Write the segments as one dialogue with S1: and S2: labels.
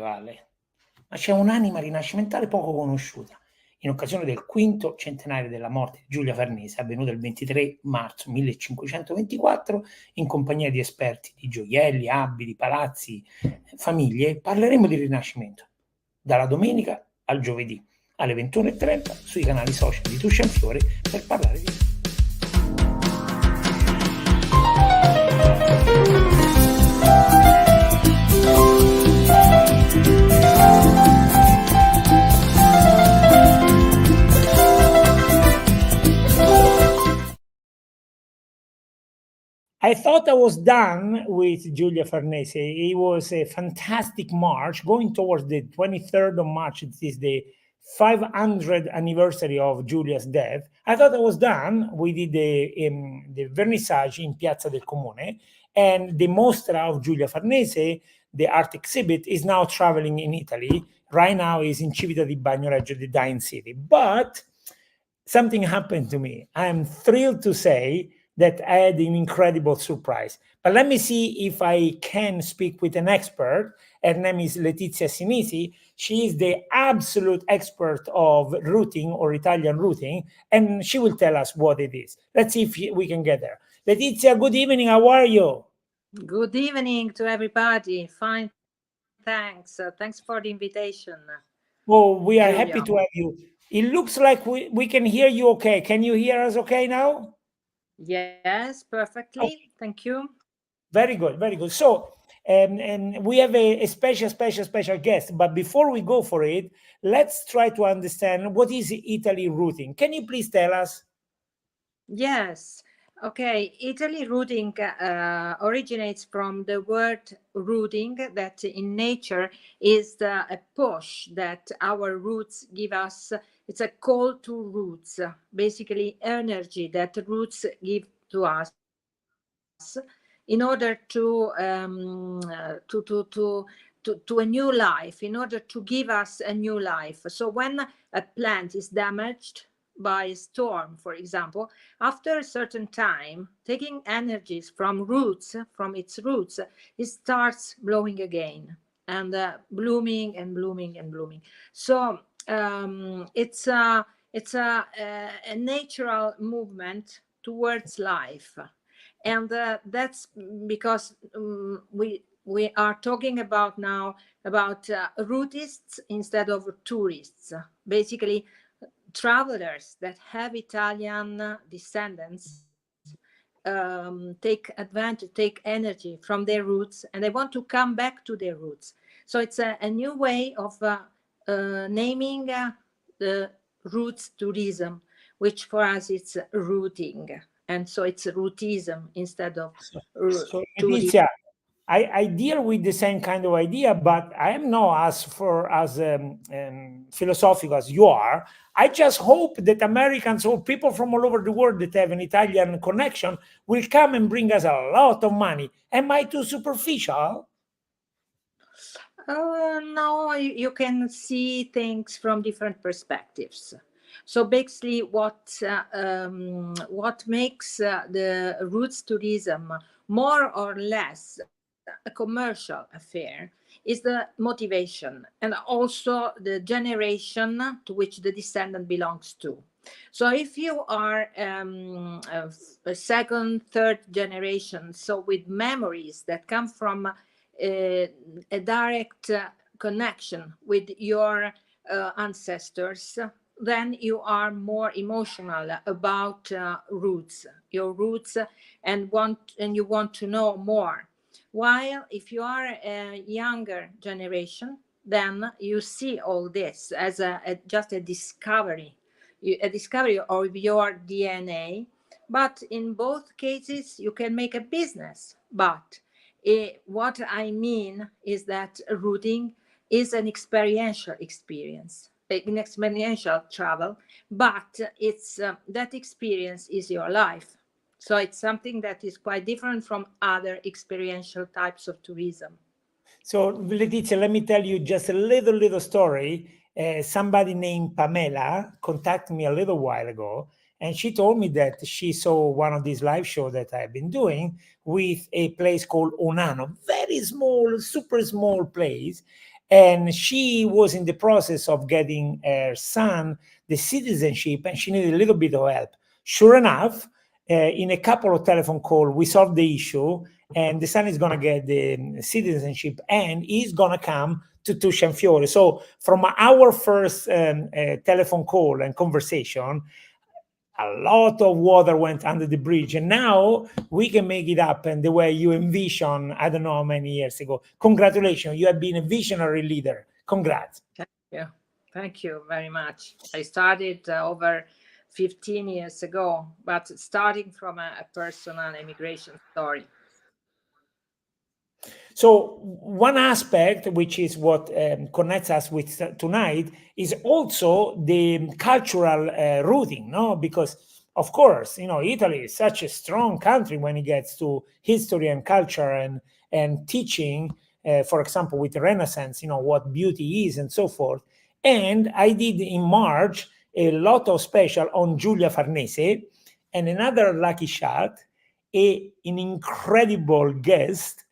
S1: medievale, ma c'è un'anima rinascimentale poco conosciuta. In occasione del quinto centenario della morte di Giulia Farnese, avvenuta il 23 marzo 1524, in compagnia di esperti di gioielli, abiti, palazzi, famiglie, parleremo di Rinascimento, dalla domenica al giovedì, alle 21:30 sui canali social di Tuscia in Fiore per parlare di I thought I was done with Giulia Farnese. It was a fantastic march going towards the 23rd of March. It is the 500th anniversary of Giulia's death. I thought I was done. We did the vernissage in Piazza del Comune, and the mostra of Giulia Farnese, the art exhibit, is now traveling in Italy. Right now is in Civita di Bagnoregio, the dying city. But something happened to me. I am thrilled to say that I had an incredible surprise. But let me see if I can speak with an expert. Her name is Letizia Sinisi. She is the absolute expert of routing or Italian routing, and she will tell us what it is. Let's see if we can get there. Letizia, good evening. How are you?
S2: Good evening to everybody. Fine, thanks. Thanks for the invitation.
S1: Oh, we are happy to have you. It looks like we can hear you okay. Can you hear us okay now?
S2: Yes, perfectly.
S1: Okay.
S2: Thank you.
S1: Very good, very good. So, and we have a special guest. But before we go for it, let's try to understand what is Italy routing. Can you please tell us?
S2: Yes. Okay. Italy routing originates from the word rooting, that in nature is a push that our roots give us. It's a call to roots, basically energy that roots give to us in order to a new life, in order to give us a new life. So when a plant is damaged by a storm, for example, after a certain time, taking energies from its roots, it starts blowing again and blooming and blooming and blooming. So it's a natural movement towards life. And that's because we are talking about now about routists instead of tourists, basically travelers that have Italian descendants take advantage, take energy from their roots, and they want to come back to their roots. So it's a new way of naming the roots tourism, which for us it's routing. And so it's routism instead of
S1: so Letizia, I deal with the same kind of idea, but I am not as philosophical as you are. I just hope that Americans or people from all over the world that have an Italian connection will come and bring us a lot of money. Am I too superficial?
S2: No, you can see things from different perspectives. So basically, what makes the roots tourism more or less a commercial affair is the motivation and also the generation to which the descendant belongs to. So if you are a second, third generation, so with memories that come from a direct connection with your ancestors, then you are more emotional about your roots, and you want to know more. While if you are a younger generation, then you see all this as just a discovery of your DNA. But in both cases, you can make a business. But what I mean is that routing is an experiential experience, an experiential travel, but it's that experience is your life. So it's something that is quite different from other experiential types of tourism.
S1: So Letizia, let me tell you just a little story. Somebody named Pamela contacted me a little while ago, and she told me that she saw one of these live shows that I've been doing with a place called Onano, very small, super small place. and she was in the process of getting her son the citizenship, and she needed a little bit of help. Sure enough, in a couple of telephone calls, we solved the issue, and the son is going to get the citizenship, and he's going to come to Tuscianfiore. So from our first telephone call and conversation, a lot of water went under the bridge, and now we can make it happen the way you envisioned, I don't know how many years ago. Congratulations, you have been a visionary leader. Congrats.
S2: Thank you very much. I started over 15 years ago, but starting from a personal immigration story.
S1: So one aspect, which is what connects us with tonight, is also the cultural rooting, no? Because of course, Italy is such a strong country when it gets to history and culture and teaching. For example, with the Renaissance, what beauty is and so forth. And I did in March a lot of special on Giulia Farnese, and another lucky shot, an incredible guest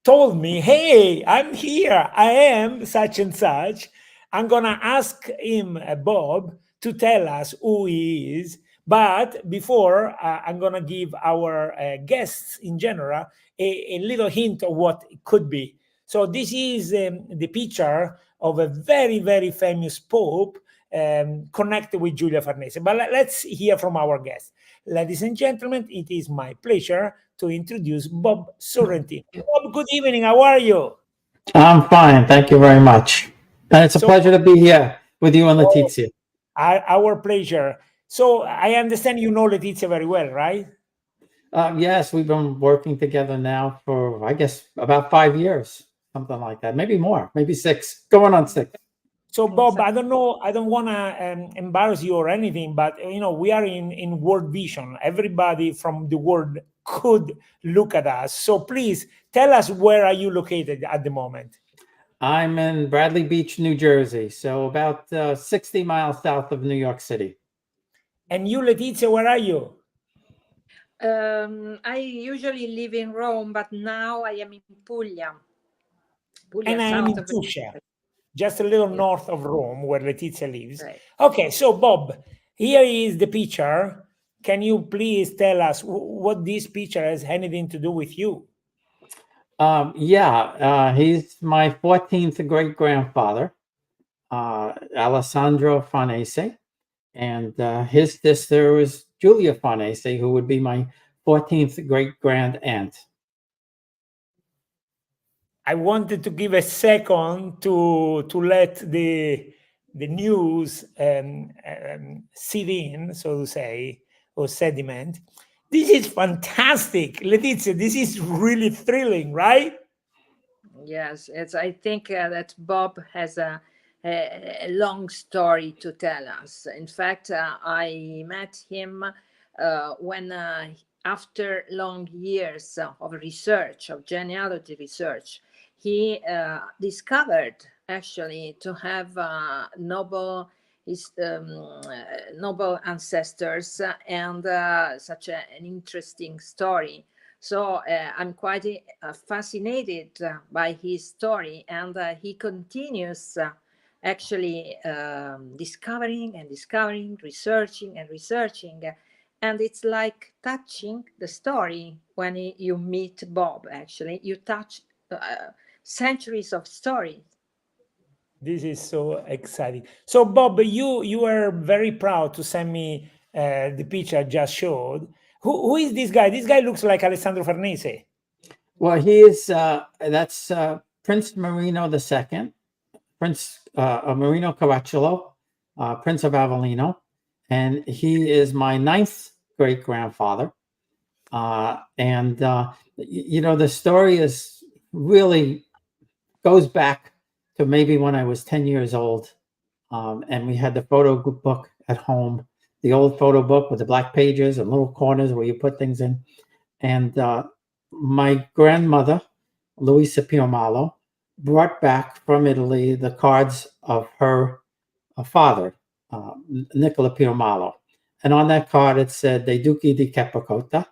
S1: told me, hey, I'm here. I am such and such. I'm going to ask him, Bob, to tell us who he is. But before, I'm going to give our guests in general a little hint of what it could be. So this is the picture of a very, very famous Pope connected with Giulia Farnese. But let's hear from our guests. Ladies and gentlemen, it is my pleasure to introduce Bob Sorrentino. Bob, good evening. How are you?
S3: I'm fine. Thank you very much. And it's a pleasure to be here with you and Letizia.
S1: Our pleasure. So I understand you know Letizia very well, right?
S3: Yes, we've been working together now for, I guess, about 5 years, something like that. Maybe more, maybe 6, going on 6.
S1: So Bob, I don't know, I don't want to embarrass you or anything, but we are in World Vision. Everybody from the world could look at us. So please tell us, where are you located at the moment?
S3: I'm in Bradley Beach, New Jersey, so about 60 miles south of New York City.
S1: And you, Letizia, where are you?
S2: I usually live in Rome, but now I am in Puglia.
S1: And I am in Tuscia, just a little north of Rome, where Letizia lives. Right. Okay, so Bob, here is the picture. Can you please tell us what this picture has anything to do with you?
S3: He's my 14th great-grandfather, Alessandro Farnese, and his sister was Giulia Farnese, who would be my 14th great-grand aunt.
S1: I wanted to give a second to let the news sit in, so to say, or sediment. This is fantastic, Letizia. This is really thrilling, right?
S2: Yes, I think that Bob has a long story to tell us. In fact, I met him when, after long years of research, of genealogy research, he discovered actually to have noble ancestors and such an interesting story. So I'm quite fascinated by his story, and he continues actually discovering and discovering, researching and researching. And it's like touching the story when you meet Bob, actually. You touch centuries of stories.
S1: This is so exciting. So Bob, you are very proud to send me the picture I just showed. Who is this guy? This guy looks like Alessandro Farnese.
S3: Well, he is, that's Prince Marino II, Prince Marino Caracciolo, Prince of Avellino, and he is my 9th great-grandfather. The story is really goes back to maybe when I was 10 years old, and we had the photo book at home, the old photo book with the black pages and little corners where you put things in. And my grandmother, Luisa Piomalo, brought back from Italy the cards of her father, Nicola Piomalo. And on that card, it said, De Duchi di Capocota.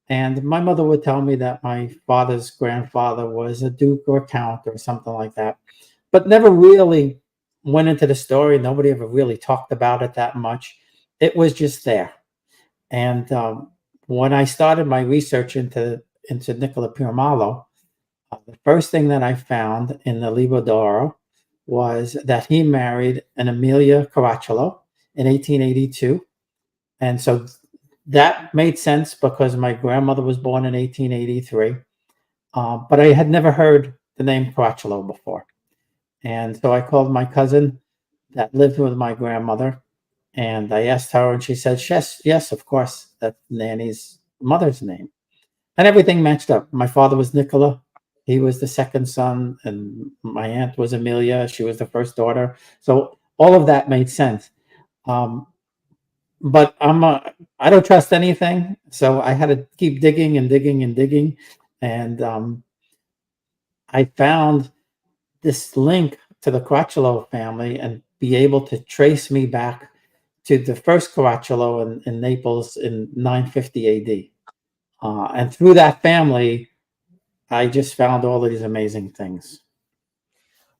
S3: And my mother would tell me that my father's grandfather was a duke or count or something like that. but never really went into the story. Nobody ever really talked about it that much. It was just there. And when I started my research into Nicola Piramalo, the first thing that I found in the Libro d'Oro was that he married an Amelia Caracciolo in 1882. And so that made sense because my grandmother was born in 1883. But I had never heard the name Caracciolo before. And so I called my cousin that lived with my grandmother, and I asked her, and she said, yes, yes, of course, that's Nanny's mother's name. And everything matched up. My father was Nicola. He was the second son, and my aunt was Amelia. She was the first daughter. So all of that made sense. But I don't trust anything. So I had to keep digging and digging and digging. And I found this link to the Caracciolo family and be able to trace me back to the first Caracciolo in Naples in 950 AD. And through that family, I just found all of these amazing things.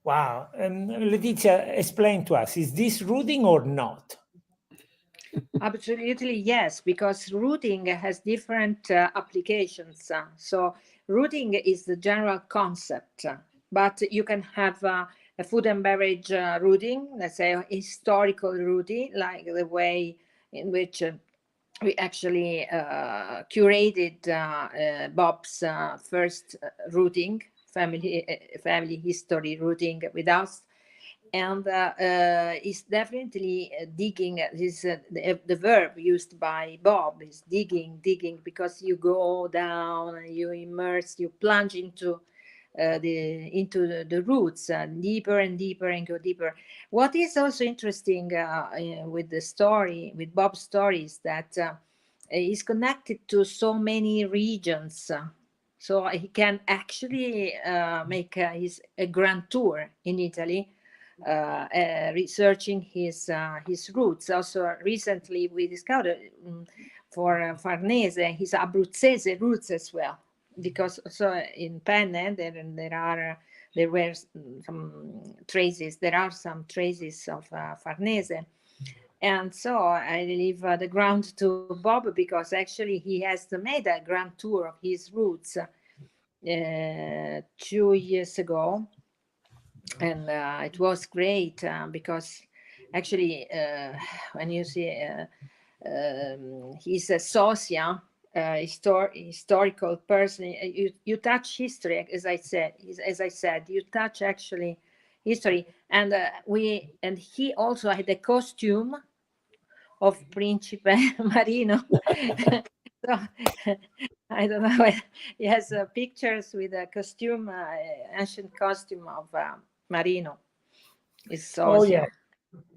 S1: Wow. Letizia, explain to us, is this rooting or not?
S2: Absolutely, yes, because routing has different applications. So routing is the general concept, but you can have a food and beverage routing, let's say historical routing, like the way in which we actually curated Bob's first routing, family history routing with us. And is definitely digging. This the verb used by Bob is digging, because you go down and you immerse, you plunge into the roots deeper and deeper and go deeper. What is also interesting with the story, with Bob's story, is that he's connected to so many regions. So he can actually make a grand tour in Italy, researching his roots. Also, recently we discovered for Farnese his Abruzzese roots as well, because also in Penne there were some traces. There are some traces of Farnese. And so I leave the ground to Bob, because actually he has made a grand tour of his roots 2 years ago. And it was great because actually when you see he's a socia, historical person, you touch history, as I said, you touch actually history. And he also had a costume of Principe Marino. So I don't know. He has pictures with a costume, ancient costume of Marino. It's so.
S1: Oh, yeah.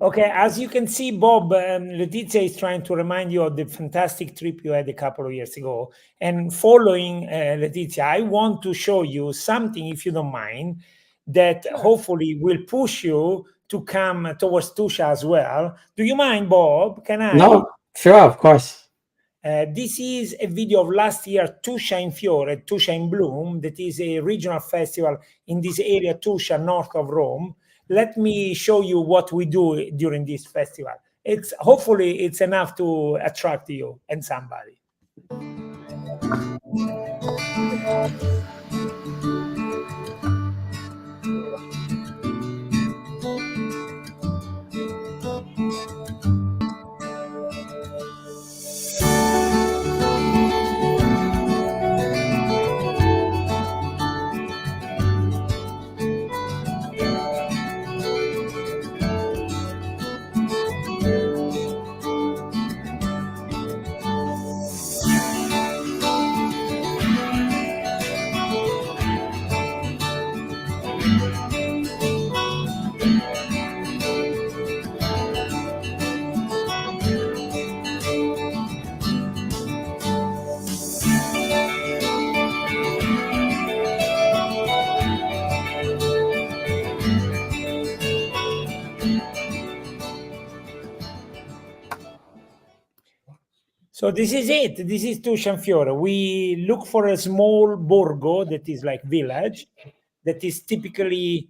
S1: Okay, as you can see, Bob, Letizia is trying to remind you of the fantastic trip you had a couple of years ago. And following Letizia, I want to show you something, if you don't mind, that hopefully will push you to come towards Tuscia as well. Do you mind, Bob? Can I?
S3: No, sure, of course.
S1: This is a video of last year, Tuscia in Fiore, Tuscia in Bloom. That is a regional festival in this area, Tuscia, north of Rome. Let me show you what we do during this festival. Hopefully it's enough to attract you and somebody. So this is it. This is Tuscia in Fiore. We look for a small borgo that is like village, that is typically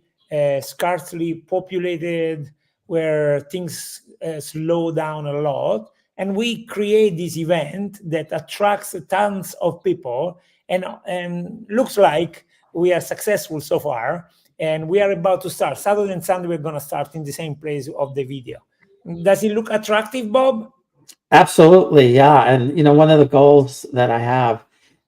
S1: scarcely populated, where things slow down a lot. And we create this event that attracts tons of people, and looks like we are successful so far. And we are about to start. Saturday and Sunday, we're going to start in the same place of the video. Does it look attractive, Bob?
S3: Absolutely, yeah. And one of the goals that I have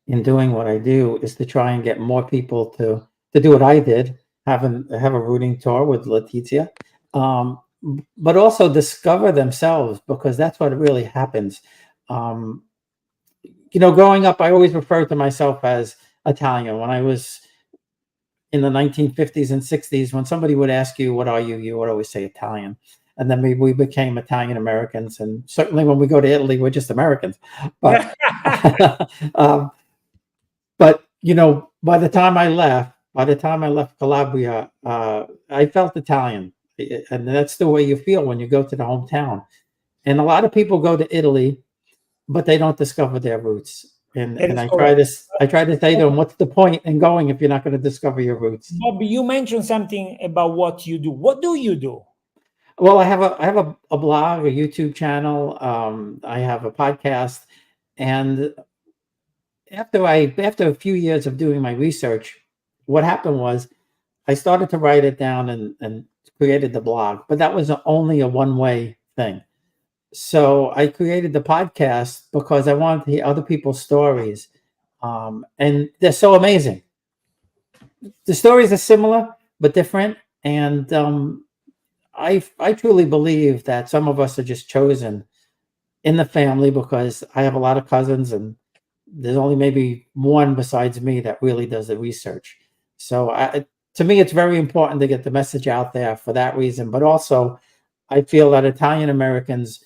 S3: in doing what I do is to try and get more people to do what I did, have a rooting tour with Letizia, but also discover themselves, because that's what really happens. Growing up, I always referred to myself as Italian. When I was in the 1950s and 60s, when somebody would ask you, "What are you?" you would always say Italian. And then we became Italian Americans. And certainly when we go to Italy, we're just Americans. But, but by the time I left Calabria, I felt Italian. And that's the way you feel when you go to the hometown. And a lot of people go to Italy, but they don't discover their roots. And I try to say to them, what's the point in going if you're not going to discover your roots?
S1: Bob, you mentioned something about what you do. What do you do?
S3: Well, I have a blog, a YouTube channel. I have a podcast, and after a few years of doing my research, what happened was I started to write it down and created the blog, but that was only a one-way thing. So I created the podcast because I wanted to hear other people's stories, and they're so amazing. The stories are similar but different, and I truly believe that some of us are just chosen in the family, because I have a lot of cousins and there's only maybe one besides me that really does the research. So to me, it's very important to get the message out there for that reason. But also, I feel that Italian Americans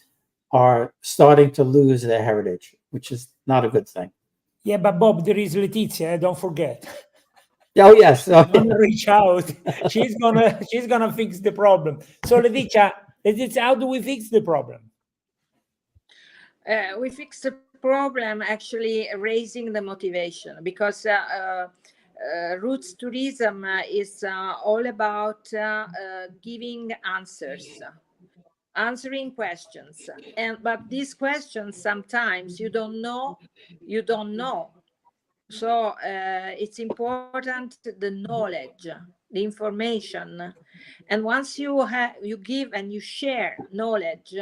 S3: are starting to lose their heritage, which is not a good thing.
S1: Yeah, but Bob, there is Letizia. Don't forget.
S3: Oh yes,
S1: She's gonna reach out. She's gonna fix the problem. So Letizia, how do we fix the problem?
S2: We fix the problem actually raising the motivation, because roots tourism is all about giving answering questions, but these questions sometimes you don't know. So it's important, the knowledge, the information, and once you give and you share knowledge,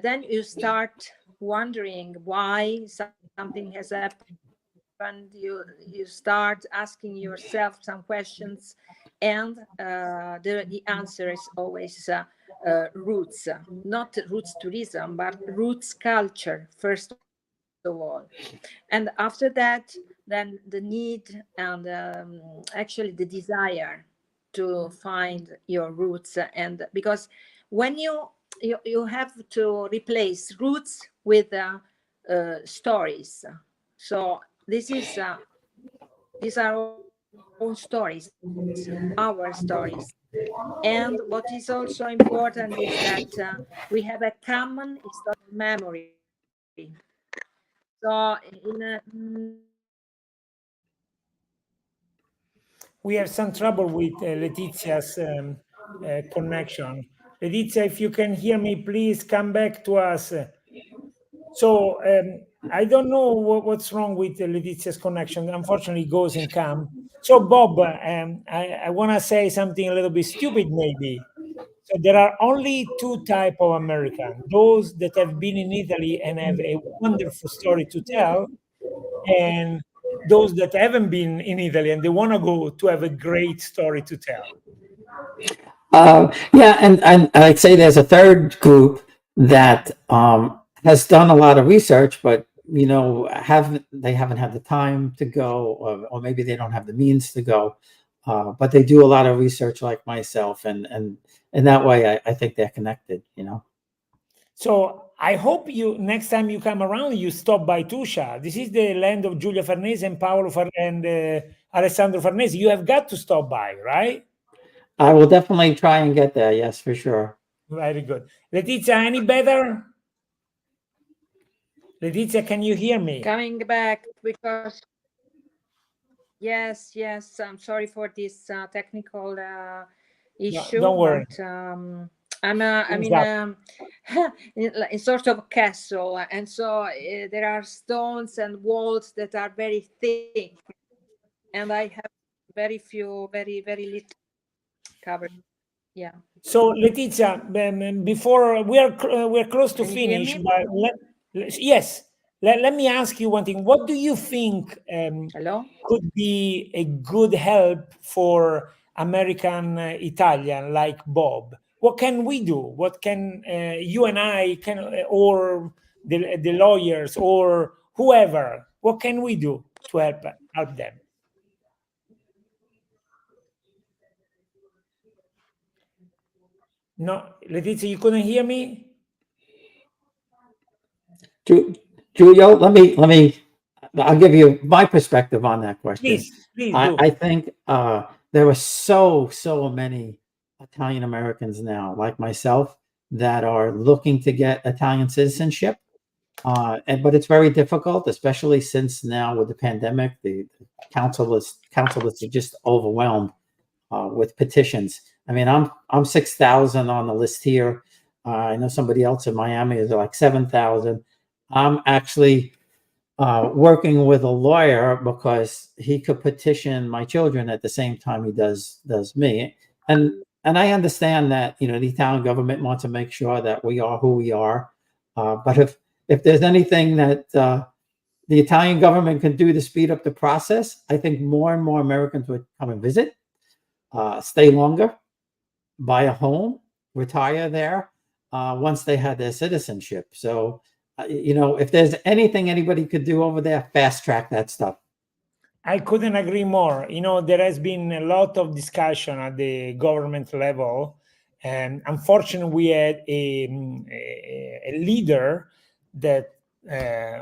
S2: then you start wondering why something has happened. You start asking yourself some questions, and the answer is always roots, not roots tourism, but roots culture first of all. And after that, then the need and actually the desire to find your roots. And because when you have to replace roots with stories, so these are all stories, our stories. And what is also important is that we have a common historical memory. So
S1: We have some trouble with Letizia's connection. Letizia, if you can hear me, please come back to us. So I don't know what's wrong with Letizia's connection. Unfortunately, it goes and comes. So Bob, I want to say something a little bit stupid, maybe. So there are only two type of American: those that have been in Italy and have a wonderful story to tell, and those that haven't been in Italy and they want to go to have a great story to tell.
S3: Yeah, and I'd say there's a third group that has done a lot of research, but they haven't had the time to go, or maybe they don't have the means to go. But they do a lot of research, like myself, and in that way, I think they're connected.
S1: So I hope you next time you come around, you stop by Tuscia. This is the land of Giulia Farnese and Alessandro Farnese. You have got to stop by, right?
S3: I will definitely try and get there. Yes, for sure.
S1: Very good. Letizia, any better? Letizia, can you hear me?
S2: coming back, because yes, I'm sorry for this technical issue,
S1: don't worry.
S2: but I'm in in sort of castle, and so there are stones and walls that are very thick, and I have very few, very little covered. Yeah.
S1: So Letizia, before we're close to
S2: Can you hear
S1: finish,
S2: me?
S1: but yes, let me ask you one thing. What do you think
S2: Hello?
S1: could be a good help for American Italian like Bob? What can we do? What can you and I can, or the lawyers or whoever? What can we do to help them? No, Letizia, you couldn't hear me?
S3: Giulio, I'll give you my perspective on that question.
S1: Please do.
S3: I think there are so many Italian Americans now, like myself, that are looking to get Italian citizenship. But it's very difficult, especially since now with the pandemic, the council is just overwhelmed with petitions. I mean, I'm 6,000 on the list here. I know somebody else in Miami is like 7,000. I'm actually working with a lawyer because he could petition my children at the same time he does me. And I understand that the Italian government wants to make sure that we are who we are. But if there's anything that the Italian government can do to speed up the process, I think more and more Americans would come and visit, stay longer, buy a home, retire there once they had their citizenship. So, if there's anything anybody could do over there, fast track that stuff.
S1: I couldn't agree more. There has been a lot of discussion at the government level, and unfortunately, we had a leader that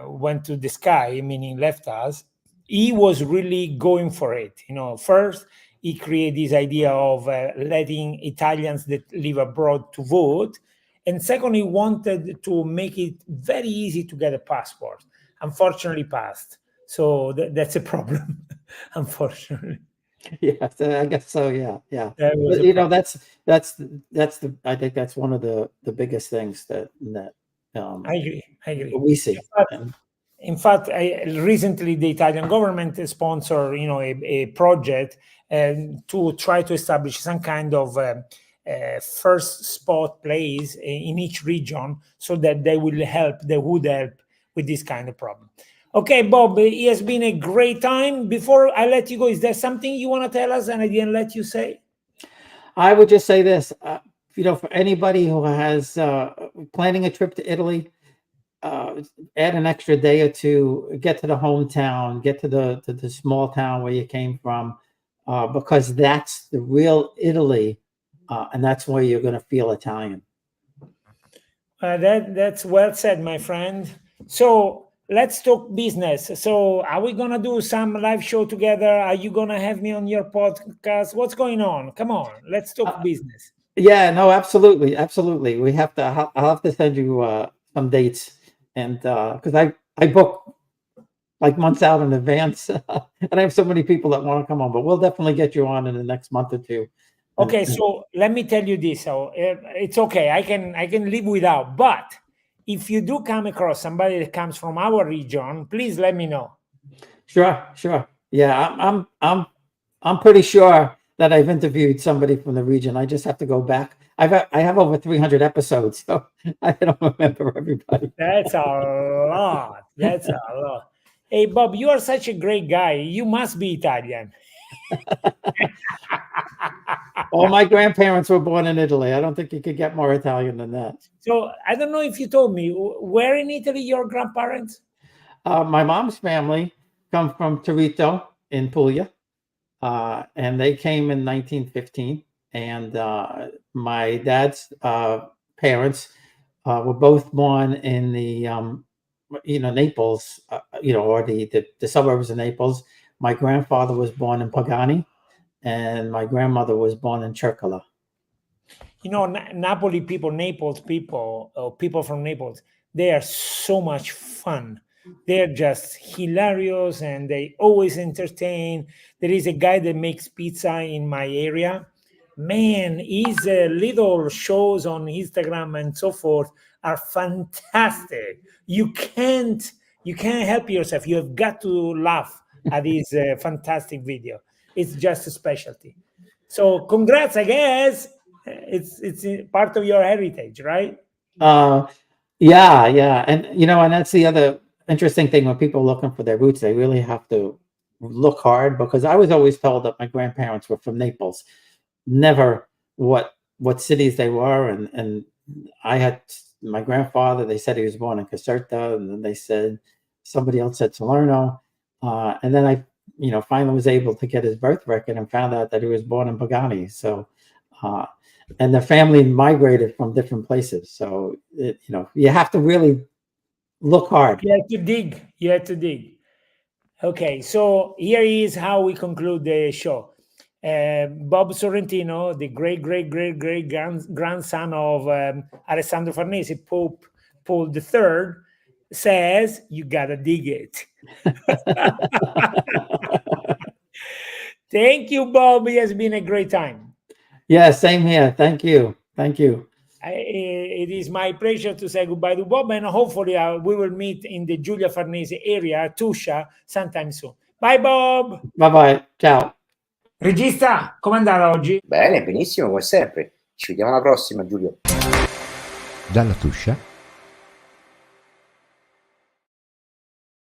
S1: went to the sky, meaning left us. He was really going for it. First, he created this idea of letting Italians that live abroad to vote. And second, he wanted to make it very easy to get a passport. Unfortunately, passed. So that's a problem, unfortunately.
S3: Yeah, I guess so. Yeah.
S1: That was
S3: But
S1: a problem.
S3: that's I think that's one of the biggest things that
S1: I agree.
S3: we see.
S1: In fact, recently the Italian government sponsored, a project to try to establish some kind of first spot place in each region, so that they would help with this kind of problem. Okay, Bob, it has been a great time. Before I let you go, is there something you want to tell us and I didn't let you say?
S3: I would just say this, for anybody who has planning a trip to Italy, add an extra day or two, get to the hometown, get to the small town where you came from, because that's the real Italy, and that's where you're going to feel Italian.
S1: That's well said, my friend. So let's talk business. So are we gonna do some live show together? Are you gonna have me on your podcast? What's going on? Come on, let's talk business.
S3: Yeah, no, absolutely. We have to. I'll have to send you some dates, and because I book like months out in advance, and I have so many people that want to come on. But we'll definitely get you on in the next month or two.
S1: Okay, so let me tell you this. So it's okay. I can live without. But if you do come across somebody that comes from our region, please let me know.
S3: Sure. Yeah, I'm pretty sure that I've interviewed somebody from the region. I just have to go back. I have over 300 episodes, so I don't remember everybody.
S1: That's a lot. That's a lot. Hey, Bob, you are such a great guy. You must be Italian.
S3: All my grandparents were born in Italy. I don't think you could get more Italian than that.
S1: So I don't know if you told me, where in Italy your grandparents?
S3: My mom's family come from Torito in Puglia, and they came in 1915. And my dad's parents were both born in the Naples, or the suburbs of Naples. My grandfather was born in Pagani, and my grandmother was born in Cercola.
S1: Napoli people, Naples people, or people from Naples, they are so much fun. They're just hilarious and they always entertain. There is a guy that makes pizza in my area man, his little shows on Instagram and so forth are fantastic. You can't help yourself. You have got to laugh at his fantastic video. It's just a specialty. So congrats, I guess. It's part of your heritage, right?
S3: Yeah. And, and that's the other interesting thing when people are looking for their roots, they really have to look hard, because I was always told that my grandparents were from Naples, never what cities they were. And I had my grandfather, they said he was born in Caserta, and then they said somebody else said Salerno. And then I, finally was able to get his birth record and found out that he was born in Pagani. So, and the family migrated from different places. So, you have to really look hard.
S1: You have to dig. Okay, so here is how we conclude the show. Bob Sorrentino, the great grandson of Alessandro Farnese, Pope Paul III, says you gotta dig it. Thank you, Bob. It has been a great time.
S3: Yeah, same here. Thank you.
S1: It is my pleasure to say goodbye to Bob, and hopefully we will meet in the Giulia Farnese area, Tuscia, sometime soon. Bye, Bob.
S3: Bye. Ciao.
S1: Regista, com'è andata oggi?
S4: Bene, benissimo, come sempre. Ci vediamo alla prossima, Giulio.
S5: Dalla Tuscia